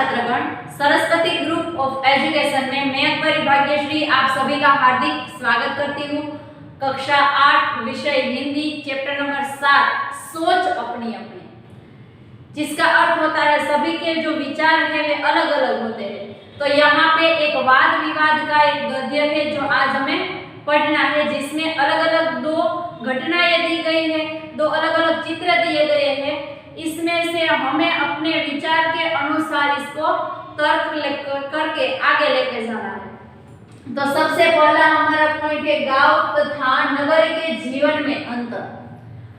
छात्रगण, Saraswati group of education में मैं अकबरी भाग्यश्री आप सभी का हार्दिक स्वागत करती हूँ। कक्षा 8 विषय हिंदी चैप्टर नंबर 7 सोच अपनी अपनी, जिसका अर्थ होता है सभी के जो विचार है वे अलग अलग होते हैं। तो यहाँ पे एक वाद विवाद का एक गद्य है जो आज हमें पढ़ना है, जिसमें अलग अलग दो घटनाएं दी गई है, दो अलग अलग चित्र दिए गए हैं। इसमें से हमें अपने विचार के अनुसार इसको तर्क करके आगे लेके जाना है। तो सबसे पहला हमारा पॉइंट है गांव तथा नगर के जीवन में अंतर।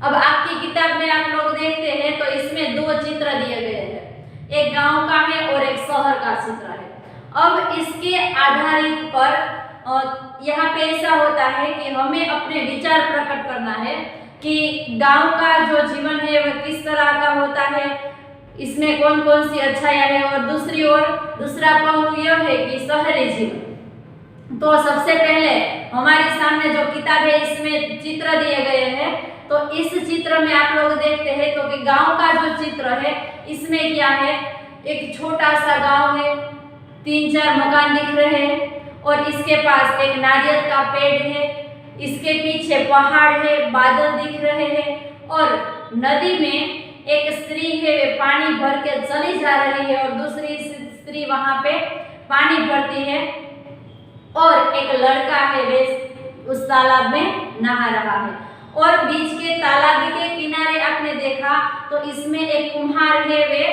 अब आपकी किताब में आप लोग देखते हैं तो इसमें दो चित्र दिए गए हैं, एक गांव का है और एक शहर का चित्र है। अब इसके आधारित पर यहाँ पे ऐसा होता है कि हमें अपने विचार प्रकट करना है कि गांव का जो जीवन है वह किस तरह का होता है, इसमें कौन कौन सी अच्छाइयाँ हैं, और दूसरी ओर दूसरा पहलू यह है कि शहरी जीवन। तो सबसे पहले हमारे सामने जो किताब है इसमें चित्र दिए गए हैं। तो इस चित्र में आप लोग देखते हैं तो कि गांव का जो चित्र है इसमें क्या है, एक छोटा सा गांव है, 3-4 मकान दिख रहे हैं और इसके पास एक नारियल का पेड़ है, इसके पीछे पहाड़ है, बादल दिख रहे हैं और नदी में एक स्त्री है वे पानी भर के चली जा रही है और दूसरी स्त्री वहां पे पानी भरती है और एक लड़का है वे उस तालाब में नहा रहा है। और बीच के तालाब के किनारे आपने देखा तो इसमें एक कुम्हार है वे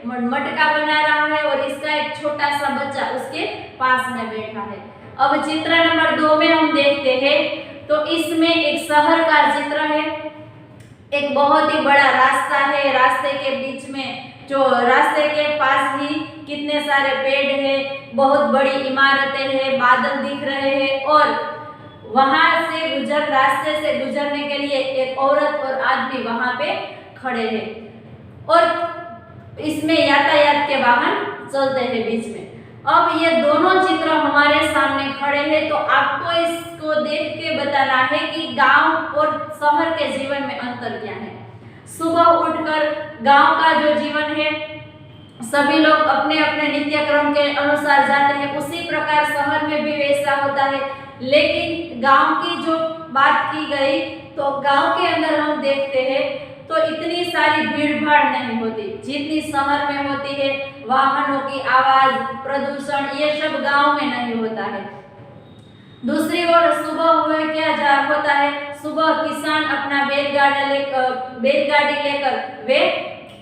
मटका बना रहा है और इसका एक छोटा सा बच्चा उसके पास में बैठा है। अब चित्र नंबर 2 में हम देखते हैं तो इसमें एक शहर का चित्र है, एक बहुत ही बड़ा रास्ता है, रास्ते के बीच में जो रास्ते के पास ही कितने सारे पेड़ हैं, बहुत बड़ी इमारतें हैं, बादल दिख रहे हैं और वहां से रास्ते से गुजरने के लिए एक औरत और आदमी वहां पे खड़े हैं और इसमें यातायात के वाहन चलते हैं बीच में। अब ये दोनों चित्र हमारे सामने खड़े हैं तो आपको इसको देख के बताना है कि गांव और शहर के जीवन में अंतर क्या है। सुबह उठकर गांव का जो जीवन है सभी लोग अपने अपने नित्यक्रम के अनुसार जाते हैं, उसी प्रकार शहर में भी वैसा होता है। लेकिन गांव की जो बात की गई तो गांव के अंदर हम देखते हैं तो इतनी सारी भीड़ भाड़ नहीं होती जितनी शहर में होती है। वाहनों की आवाज, प्रदूषण, ये सब गांव में नहीं होता है। दूसरी ओर सुबह हुए क्या होता है, सुबह किसान अपना बैलगाड़ी लेकर वे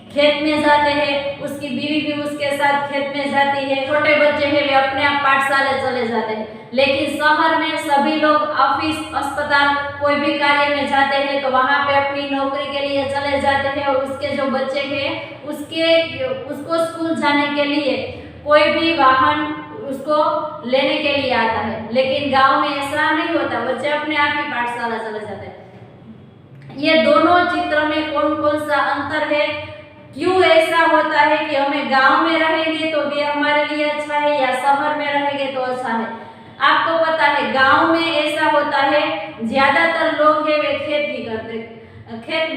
खेत में जाते हैं, उसकी बीवी भी उसके साथ खेत में जाती है, छोटे बच्चे हैं वे अपने आप पाठशाला चले जाते हैं। लेकिन शहर में सभी लोग ऑफिस, अस्पताल, कोई भी कार्य में जाते हैं तो वहां पे अपनी नौकरी के लिए चले जाते हैं और उसके जो बच्चे हैं उसको स्कूल जाने के लिए कोई भी वाहन उसको लेने के लिए आता है। लेकिन गांव में ऐसा नहीं होता, बच्चे अपने आप ही पाठशाला चले जाते हैं। ये दोनों चित्र में कौन कौन सा अंतर है, क्यों ऐसा होता है कि हमें गांव में रहेंगे तो भी हमारे लिए अच्छा है या शहर में रहेंगे तो अच्छा है। आपको पता है गांव में ऐसा होता है ज्यादातर लोग है वे खेती करते, खेत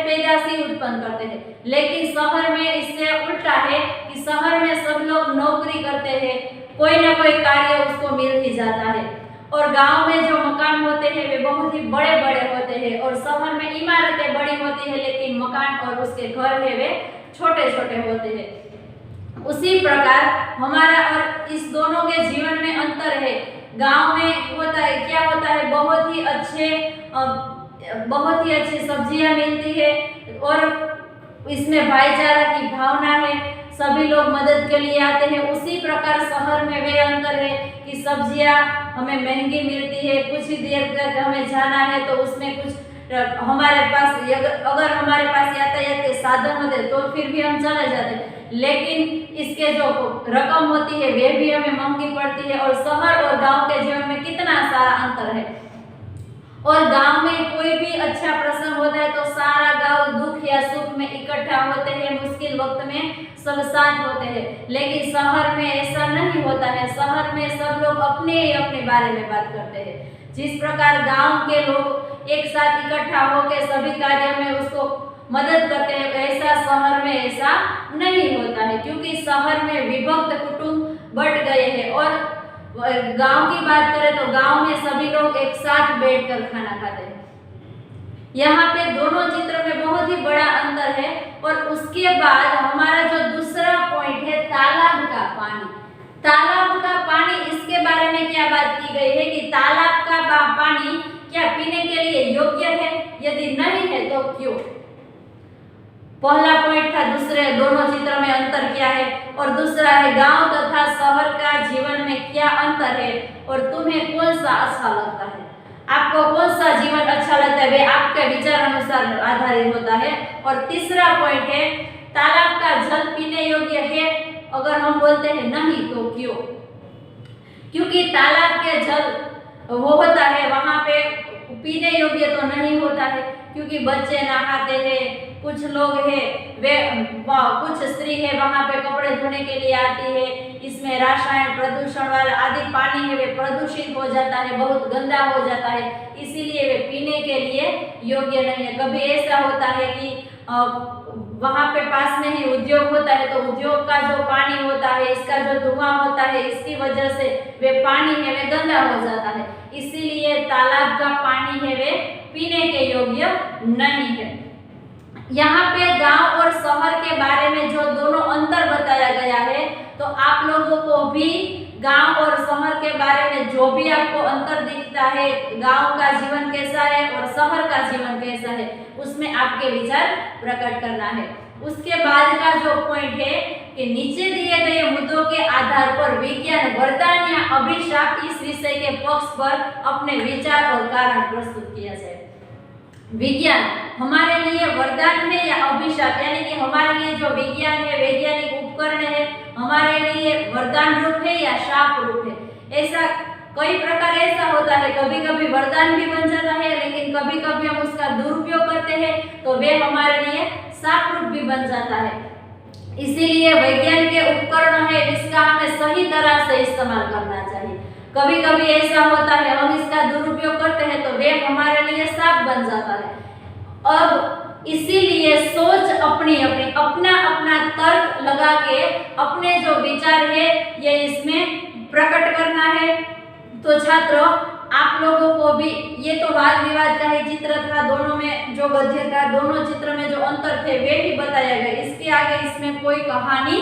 पैदाशी उत्पन्न करते हैं। लेकिन शहर में इससे उल्टा है कि शहर में सब लोग नौकरी करते हैं, कोई ना कोई कार्य उसको मिल ही जाता है और गांव में जो मकान होते हैं वे बहुत ही बड़े बड़े होते हैं और शहर में इमारतें बड़ी होती है लेकिन मकान और उसके घर है वे छोटे छोटे होते हैं। उसी प्रकार हमारा और इस दोनों के जीवन में अंतर है। गांव में होता है क्या होता है, बहुत ही अच्छी सब्जियां मिलती है और इसमें भाईचारा की भावना है, सभी लोग मदद के लिए आते हैं। उसी प्रकार शहर में वे अंतर है कि सब्जियां हमें महंगी मिलती है, कुछ ही देर तक हमें जाना है तो उसमें कुछ हमारे पास अगर हमारे पास यातायात के साधन होते तो फिर भी हम चले जाते, लेकिन इसके जो रकम होती है वे भी हमें महंगी पड़ती है। और शहर और गांव के जीवन में कितना सारा अंतर है। और गांव में कोई भी अच्छा प्रसंग होता है तो सारा गांव दुख या सुख में इकट्ठा होते हैं, मुश्किल वक्त में सब साथ होते हैं। लेकिन शहर में ऐसा नहीं होता है, शहर में सब लोग अपने ही अपने बारे में बात करते हैं। जिस प्रकार गांव के लोग एक साथ इकट्ठा होकर सभी कार्य में उसको मदद करते हैं। ऐसा शहर में ऐसा नहीं होता है, क्योंकि शहर में विभक्त कुटुंब बढ़ गए हैं। और गांव की बात करें तो गांव में सभी लोग एक साथ बैठकर खाना खाते हैं। यहाँ पे दोनों चित्र में बहुत ही बड़ा अंतर है। और उसके बाद हमारा जो दूसरा पॉइंट है तालाब का पानी। तालाब का पानी, इसके बारे में क्या बात की गई है कि तालाब का पानी क्या पीने के लिए योग्य है, यदि नहीं है तो क्यों। पहला पॉइंट था दोनों चित्र में अंतर क्या है, और दूसरा है गांव तथा शहर का जीवन में क्या अंतर है और तुम्हें कौन सा अच्छा लगता है। आपको कौन सा जीवन अच्छा लगता है वे आपके विचार अनुसार आधारित होता है। और तीसरा पॉइंट है तालाब का जल पीने योग्य है, अगर हम बोलते हैं नहीं तो क्यों। क्योंकि तालाब के जल वो होता है वहां पे पीने योग्य तो नहीं होता है, क्योंकि बच्चे नहाते हैं, कुछ लोग है वे कुछ स्त्री है वहां पे कपड़े धोने के लिए आती है, इसमें रासायन प्रदूषण वाला आदि पानी है वे प्रदूषित हो जाता है, बहुत गंदा हो जाता है, इसीलिए वे पीने के लिए योग्य नहीं है। कभी ऐसा होता है कि वहां पे पास में ही उद्योग होता है, तो उद्योग का जो पानी होता है, इसका जो धुआं होता है, इसकी वजह से वे पानी है वे गंदा हो जाता है, इसीलिए तालाब का पानी है वे पीने के योग्य नहीं है। यहाँ पे गांव और शहर के बारे में जो दोनों अंतर बताया गया है, तो आप लोगों को भी गांव और शहर के बारे में जो भी आपको अंतर दिखता है, गांव का जीवन कैसा है और शहर का जीवन कैसा है, उसमें आपके विचार प्रकट करना है। उसके बाद का जो पॉइंट है कि नीचे दिए गए मुद्दों के आधार पर विज्ञान वरदान या अभिशाप इस विषय के पक्ष पर अपने विचार और कारण प्रस्तुत किया जाए। विज्ञान हमारे लिए वरदान है या अभिशाप, यानी कि हमारे लिए जो विज्ञान है, वैज्ञानिक उपकरण है, हमारे लिए वरदान रूप है या शाप रूप है। ऐसा कई प्रकार ऐसा होता है, कभी कभी वरदान भी बन जाता है, लेकिन कभी कभी हम उसका दुरुपयोग करते हैं तो वे हमारे लिए शाप रूप भी बन जाता है। इसीलिए वैज्ञानिक के उपकरण है, इसका हमें सही तरह से इस्तेमाल करना चाहिए। कभी कभी ऐसा होता है हम इसका दुरुपयोग करते हैं तो वे हमारे लिए शाप बन जाता है। अब इसीलिए सोच अपनी अपनी अपना अपना तर्क लगा के अपने जो विचार है ये इसमें प्रकट करना है। तो छात्रों आप लोगों को भी ये तो वाद विवाद का ही चित्र था, दोनों में जो गद्य था, दोनों चित्र में जो अंतर थे वे ही बताया गया, इसके आगे इसमें कोई कहानी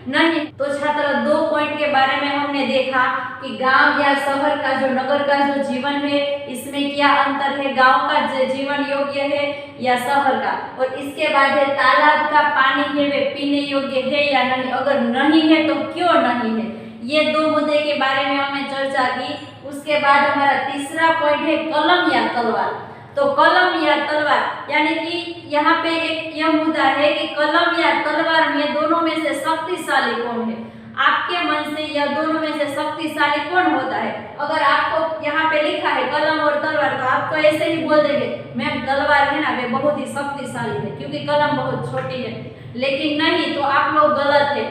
नहीं। तो छात्र 2 पॉइंट के बारे में हमने देखा कि गांव या शहर का जो नगर का जो जीवन है इसमें क्या अंतर है, गांव का जीवन योग्य है या शहर का। और इसके बाद है तालाब का पानी है वे पीने योग्य है या नहीं, अगर नहीं है तो क्यों नहीं है। ये 2 मुद्दे के बारे में हमने चर्चा की। उसके बाद हमारा तीसरा पॉइंट है कलम या तलवार। तो कलम या तलवार यानी कि यहाँ पे एक यह मुद्दा है कि कलम या तलवार में दोनों में से शक्तिशाली कौन है। आपके मन से यह दोनों में से शक्तिशाली कौन होता है। अगर आपको यहाँ पे लिखा है कलम और तलवार तो आपको ऐसे ही बोल देंगे मैम तलवार है ना वे बहुत ही शक्तिशाली है क्योंकि कलम बहुत छोटी है, लेकिन नहीं, तो आप लोग गलत है।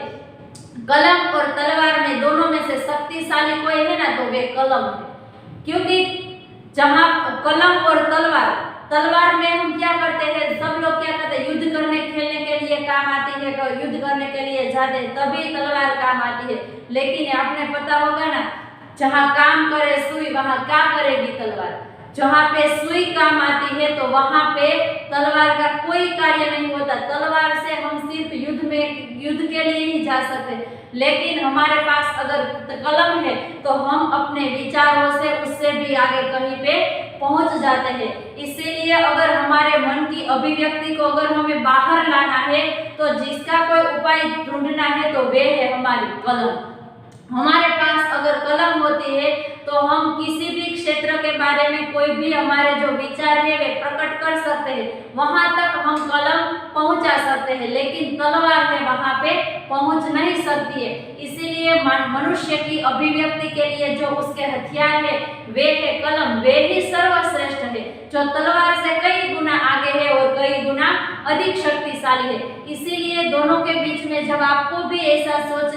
कलम और तलवार में दोनों में से शक्तिशाली कोई है ना तो वे कलम है, क्योंकि जहाँ कलम और तलवार में हम क्या करते हैं, सब लोग क्या करते हैं युद्ध करने खेलने के लिए काम आती है, युद्ध करने के लिए जाते हैं तभी तलवार काम आती है। लेकिन आपने पता होगा ना जहाँ काम करे सुई वहाँ क्या करेगी तलवार। जहाँ पे सुई काम आती है तो वहाँ पे तलवार का कोई कार्य नहीं होता। तलवार से हम सिर्फ युद्ध के लिए ही जा सकते, लेकिन हमारे पास अगर कलम है तो हम अपने विचारों से उससे भी आगे कहीं पे पहुंच जाते हैं। इसीलिए अगर हमारे मन की अभिव्यक्ति को अगर हमें बाहर लाना है तो जिसका कोई उपाय ढूंढना है तो वे है हमारी कलम। हमारे पास अगर कलम होती है तो हम किसी भी क्षेत्र के बारे में कोई भी हमारे जो विचार है वे प्रकट कर सकते हैं, वहां तक हम कलम पहुंचा सकते हैं, लेकिन तलवार है वहां पे पहुंच नहीं सकती है। इसीलिए मनुष्य की अभिव्यक्ति के लिए जो उसके हथियार है वे है कलम, वे ही सर्वश्रेष्ठ है, जो तलवार से कई गुना आगे है और कई गुना अधिक शक्तिशाली है। इसीलिए दोनों के बीच में जब आपको भी ऐसा सोच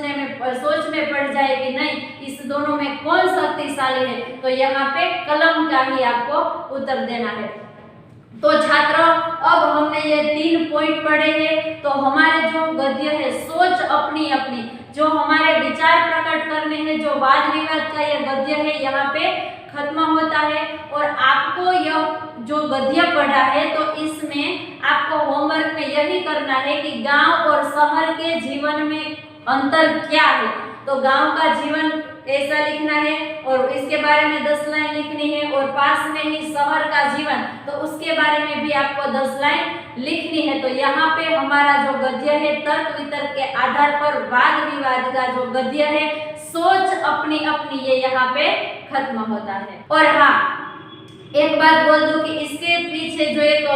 में पड़ जाए कि नहीं इस दोनों में कौन शक्तिशाली है तो यहाँ पे कलम का ही आपको उत्तर देना है। तो छात्रों, अब हमने ये 3 पॉइंट पढ़े हैं। तो हमारे जो गद्य है सोच अपनी अपनी, जो हमारे विचार प्रकट करने हैं, जो वाद विवाद का ये गद्य है यहाँ पे खत्म होता है। और आपको यह जो गद्य पढ़ा है तो इसमें आपको होमवर्क में यही करना है कि गांव और शहर के जीवन में अंतर क्या है। तो गांव का जीवन ऐसा लिखना है और इसके बारे में 10 लाइन लिखनी है, और पास में ही शहर का जीवन तो उसके बारे में भी आपको 10 लाइन लिखनी है। तो यहाँ पे हमारा जो गद्य है तर्क वितर्क के आधार पर वाद विवाद का जो गद्य है सोच अपनी अपनी, ये यहाँ पे खत्म होता है। और हाँ, एक बात बोल दूं कि इसके पीछे जो एक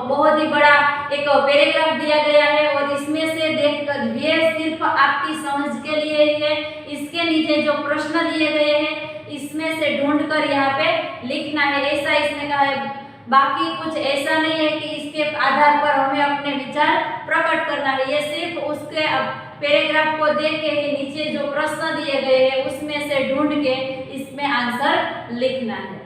बहुत ही बड़ा एक पैराग्राफ दिया गया है और इसमें से देखकर ये सिर्फ आपकी समझ के लिए ही है। इसके नीचे जो प्रश्न दिए गए हैं इसमें से ढूंढकर यहाँ पे लिखना है, ऐसा इसने कहा है। बाकी कुछ ऐसा नहीं है कि इसके आधार पर हमें अपने विचार प्रकट करना है। ये सिर्फ उसके पैराग्राफ को देख के ही नीचे जो प्रश्न दिए गए हैं उसमें से ढूंढ के इसमें आंसर लिखना है।